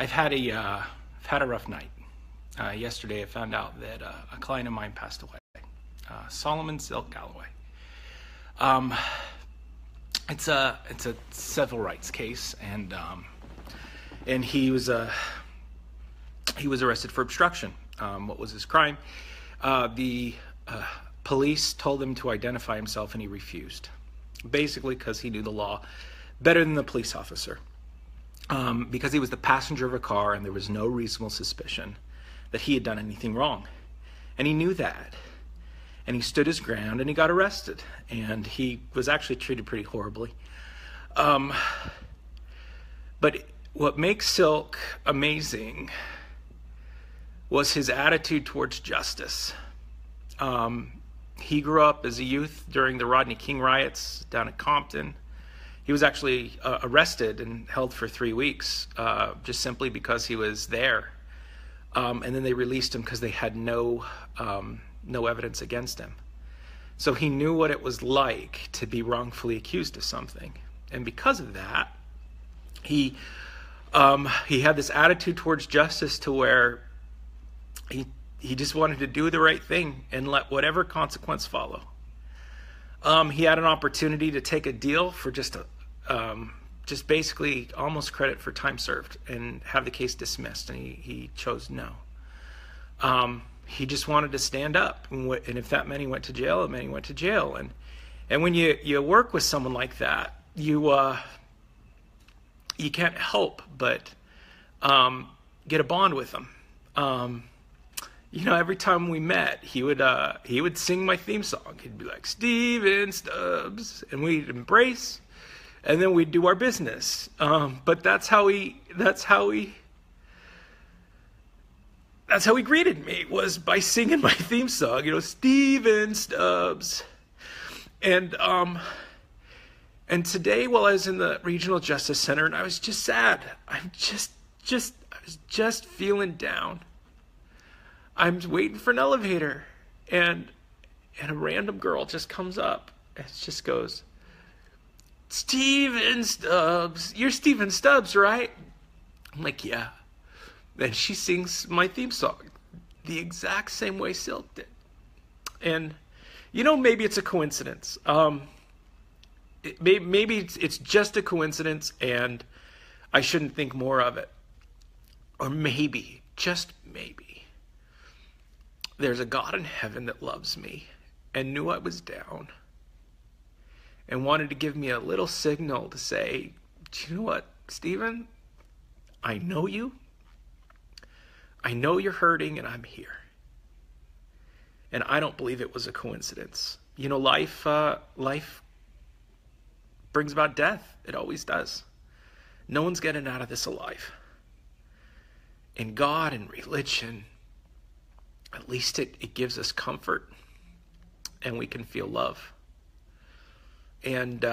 I've had a rough night. Yesterday I found out that a client of mine passed away, Solomon Silk Galloway. It's a civil rights case, and he was arrested for obstruction. What was his crime? The police told him to identify himself, and he refused, basically because he knew the law better than the police officer. Because he was the passenger of a car and there was no reasonable suspicion that he had done anything wrong. And he knew that. And he stood his ground and he got arrested. And he was actually treated pretty horribly. But what makes Silk amazing was his attitude towards justice. He grew up as a youth during the Rodney King riots down at Compton. He was actually arrested and held for 3 weeks, just simply because he was there. And then they released him because they had no evidence against him. So he knew what it was like to be wrongfully accused of something. And because of that, he had this attitude towards justice to where he just wanted to do the right thing and let whatever consequence follow. He had an opportunity to take a deal for just basically almost credit for time served and have the case dismissed, and he chose no. He just wanted to stand up, and if that meant he went to jail, it meant he went to jail. And when you work with someone like that, you can't help but get a bond with them. Every time we met, he would sing my theme song. He'd be like, "Steven Stubbs," and we'd embrace, and then we'd do our business. But that's how he greeted me, was by singing my theme song. Steven Stubbs. And today, while I was in the Regional Justice Center, and I was just sad. I was just feeling down. I'm waiting for an elevator, and a random girl just comes up and just goes, "Steven Stubbs, you're Steven Stubbs, right?" I'm like, "Yeah." Then she sings my theme song the exact same way Silk did. And maybe it's a coincidence. Maybe it's just a coincidence, and I shouldn't think more of it. Or maybe, just maybe, there's a God in heaven that loves me and knew I was down and wanted to give me a little signal to say, "Do you know what, Steven? I know you. I know you're hurting, and I'm here." And I don't believe it was a coincidence. Life brings about death. It always does. No one's getting out of this alive. And God and religion, at least it gives us comfort, and we can feel love. And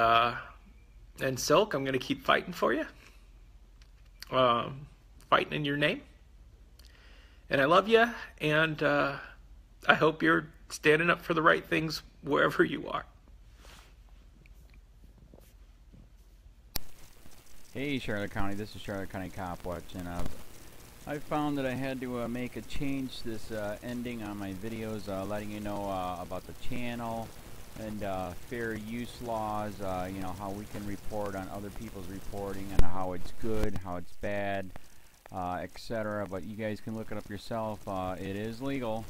Silk, I'm going to keep fighting for you, fighting in your name. And I love you, and I hope you're standing up for the right things wherever you are. Hey, Charlotte County, this is Charlotte County COPWATCH, and I found that I had to make a change this ending on my videos, letting you know about the channel and fair use laws, how we can report on other people's reporting and how it's good, how it's bad, etc. But you guys can look it up yourself. It is legal.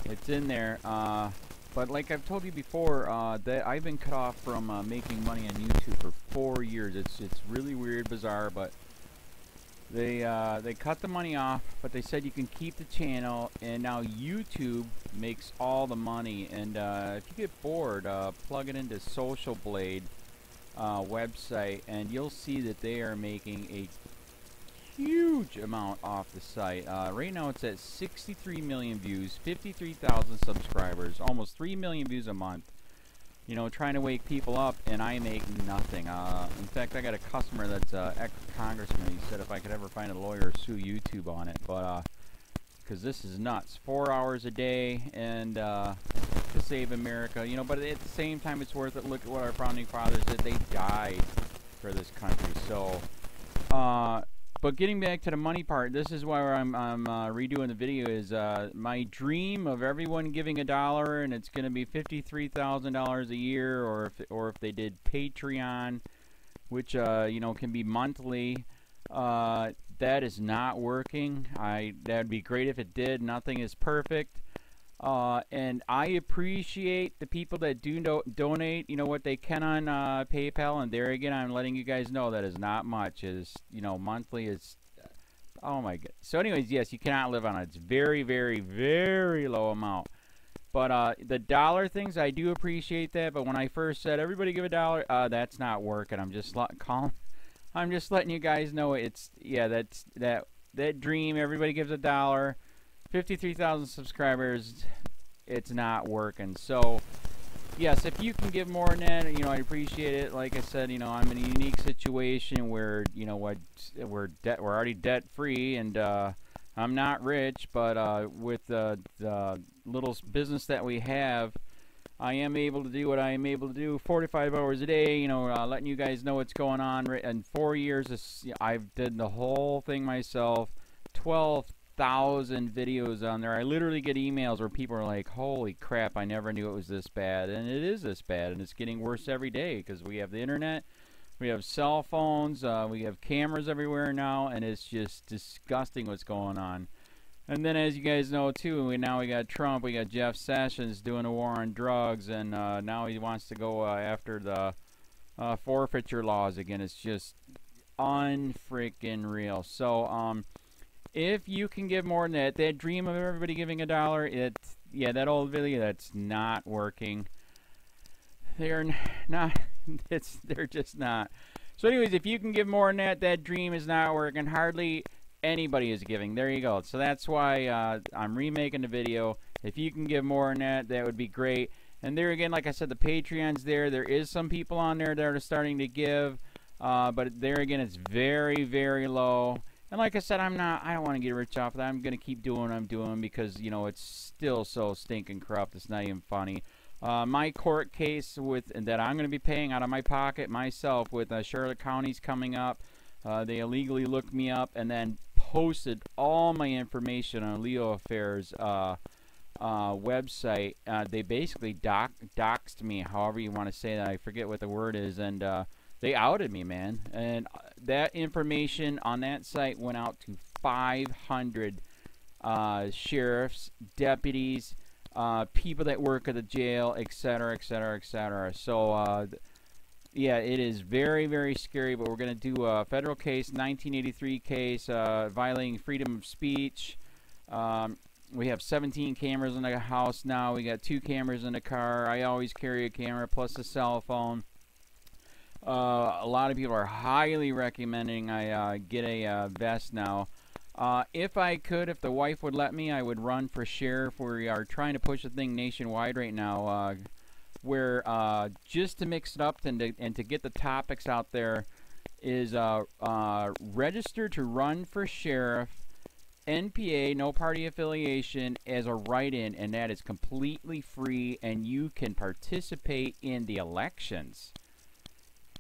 It's in there. But like I've told you before, that I've been cut off from making money on YouTube for 4 years. It's really weird, bizarre, but they cut the money off, but they said you can keep the channel, and now YouTube makes all the money. And if you get bored, plug it into Social Blade website, and you'll see that they are making a huge amount off the site. Right now it's at 63 million views, 53,000 subscribers, almost 3 million views a month. Trying to wake people up, and I make nothing. In fact, I got a customer that's ex-congressman. He said if I could ever find a lawyer, sue YouTube on it. But because this is nuts. 4 hours a day, and to save America. But at the same time, it's worth it. Look at what our founding fathers did. They died for this country. So But getting back to the money part, this is why I'm redoing the video. Is my dream of everyone giving $1, and it's going to be $53,000 a year, or if they did Patreon, which you know, can be monthly. That is not working. That'd be great if it did. Nothing is perfect. And I appreciate the people that do donate, you know, what they can on PayPal. And there again, I'm letting you guys know that is not much. Is, you know, monthly is, oh my god. So anyways, yes, you cannot live on it. It's very, very, very low amount. But the dollar things, I do appreciate that. But when I first said everybody give $1, that's not working. I'm just letting you guys know it's, yeah, that dream. Everybody gives $1. 53,000 subscribers, it's not working. So yes, if you can give more than that, you know, I appreciate it. Like I said, you know, I'm in a unique situation where, you know, we're already debt free, and I'm not rich, but with the little business that we have, I am able to do what I am able to do 45 hours a day, you know, letting you guys know what's going on. In 4 years, I've did the whole thing myself. 12,000 videos on there. I literally get emails where people are like, holy crap, I never knew it was this bad. And it is this bad, and it's getting worse every day because we have the internet, we have cell phones, we have cameras everywhere now, and it's just disgusting what's going on. And then, as you guys know too, now we got Trump, we got Jeff Sessions doing a war on drugs, and now he wants to go after the forfeiture laws again. It's just unfreaking real. So if you can give more than that dream of everybody giving $1, yeah, that old video, that's not working. They're not. They're just not. So anyways, if you can give more than that dream is not working. Hardly anybody is giving. There you go. So that's why I'm remaking the video. If you can give more than that would be great. And there again, like I said, the Patreon's there. There is some people on there that are starting to give, but there again, it's very, very low. And like I said, I don't want to get rich off of that. I'm going to keep doing what I'm doing because, you know, it's still so stinking corrupt. It's not even funny. My court case that I'm going to be paying out of my pocket myself with Charlotte County's coming up. They illegally looked me up and then posted all my information on LEOAFFAIRS website. They basically doxed me, however you want to say that. I forget what the word is, and they outed me, man. And that information on that site went out to 500 sheriffs, deputies, people that work at the jail, etc., etc., etc. So, yeah, it is very, very scary, but we're going to do a federal case, 1983 case, violating freedom of speech. We have 17 cameras in the house now. We got 2 cameras in the car. I always carry a camera plus a cell phone. A lot of people are highly recommending I get a vest now. If I could, if the wife would let me, I would run for sheriff. We are trying to push the thing nationwide right now, where just to mix it up and to get the topics out there is register to run for sheriff, NPA, no party affiliation, as a write-in, and that is completely free, and you can participate in the elections.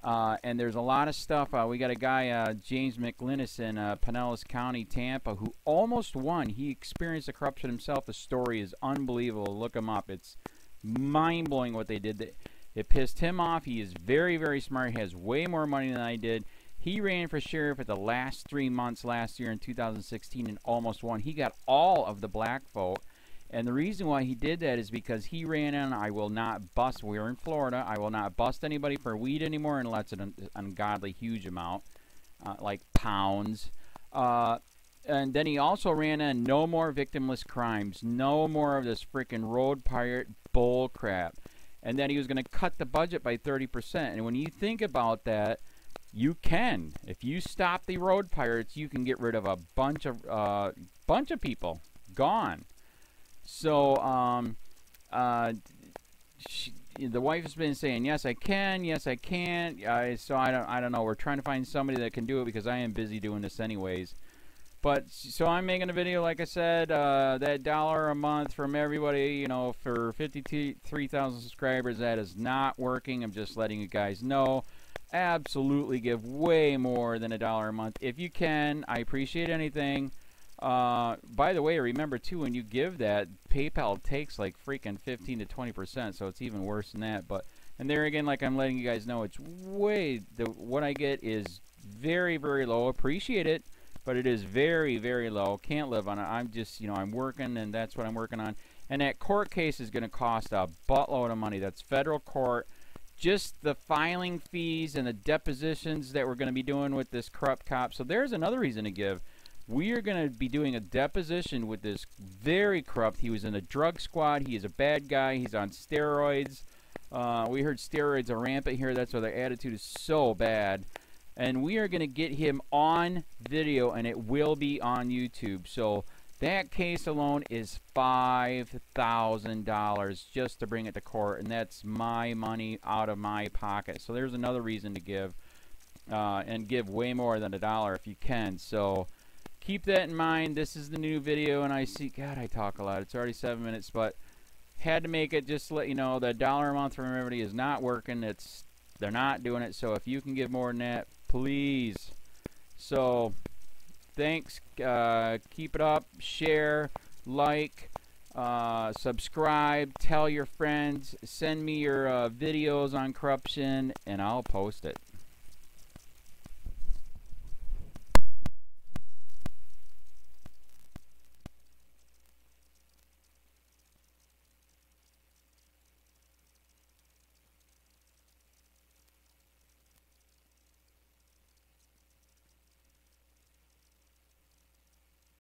And there's a lot of stuff. We got a guy, James McLinnis in Pinellas County, Tampa, who almost won. He experienced the corruption himself. The story is unbelievable. Look him up. It's mind-blowing what they did. It pissed him off. He is very, very smart. He has way more money than I did. He ran for sheriff at the last 3 months last year in 2016 and almost won. He got all of the black vote. And the reason why he did that is because he ran in, I will not bust, we're in Florida, I will not bust anybody for weed anymore unless it's an ungodly huge amount, like pounds. And then he also ran in, no more victimless crimes, no more of this freaking road pirate bull crap. And then he was going to cut the budget by 30%. And when you think about that, you can. If you stop the road pirates, you can get rid of a bunch of people. Gone. So, the wife has been saying, yes, I can, yes, I can't. So I don't know. We're trying to find somebody that can do it because I am busy doing this anyways. But, so I'm making a video, like I said, that $1 a month from everybody, you know, for 53,000 subscribers, that is not working. I'm just letting you guys know. absolutely give way more than $1 a month. If you can, I appreciate anything. By the way, remember too, when you give that, PayPal takes like freaking 15 to 20%, so it's even worse than that. But and there again, like I'm letting you guys know, it's way what I get is very, very low. Appreciate it, but it is very, very low. Can't live on it. I'm just, I'm working, and that's what I'm working on. And that court case is going to cost a buttload of money. That's federal court. Just the filing fees and the depositions that we're going to be doing with this corrupt cop. So there's another reason to give. We are going to be doing a deposition with this very corrupt. He was in a drug squad. He is a bad guy. He's on steroids. We heard steroids are rampant here. That's why their attitude is so bad. And we are going to get him on video, and it will be on YouTube. So that case alone is $5,000 just to bring it to court, and that's my money out of my pocket. So there's another reason to give, and give way more than $1 if you can. So keep that in mind. This is the new video, and I see, God, I talk a lot. It's already 7 minutes, but had to make it just to let you know that $1 a month from Remedy is not working. They're not doing it. So if you can give more than that, please. So thanks. Keep it up. Share, like, subscribe, tell your friends, send me your videos on corruption, and I'll post it.